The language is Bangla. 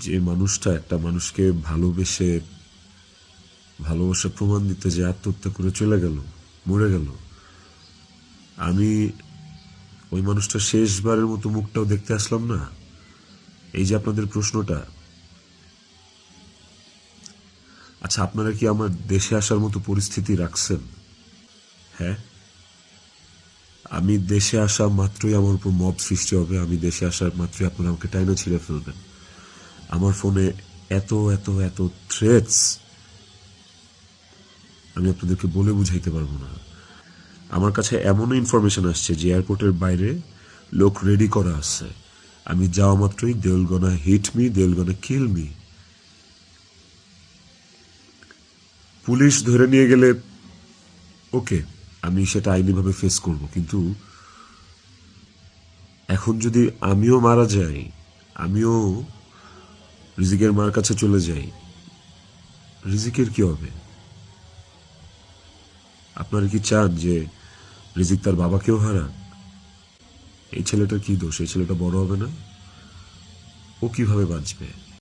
যে মানুষটা একটা মানুষকে ভালোবাসা প্রমাণ দিতে যে আত্মহত্যা করে চলে গেল, মরে গেল, আমি ওই মানুষটা শেষবারের মতো মুখটাও দেখতে আসলাম না। এই যে আপনাদের প্রশ্নটা, আচ্ছা আপনারা কি আমার দেশে আসার মতো পরিস্থিতি রাখছেন? হ্যাঁ, আমি দেশে আসা মাত্রই আমার উপর মব সৃষ্টি হবে। আমি দেশে আসার মাত্রই আপনারা আমাকে টাইনা ছিঁড়ে ফেলবেন। আমার ফোনে এত এত এত থ্রেটস আমি আপনাদেরকে বলে বুঝাইতে পারবো না। আমার কাছে এমনও ইনফরমেশন আসছে যে এয়ারপোর্টের বাইরে লোক রেডি করা আছে। আমি যাওয়া মাত্রই they will gonna hit me, they will gonna kill me. Police ধরে নিয়ে গেলে ওকে, আমি সেটা আইনিভাবে ফেস করব, কিন্তু এখন যদি আমিও মারা যাই, আমিও রিজিকের মার কাছে চলে যাই, রিজিকের কি হবে? আপনারা কি চান যে রিজিক তার বাবাকেও হারাক? এই ছেলেটার কি দোষ? এই ছেলেটা বড় হবে না? ও কিভাবে বাঁচবে?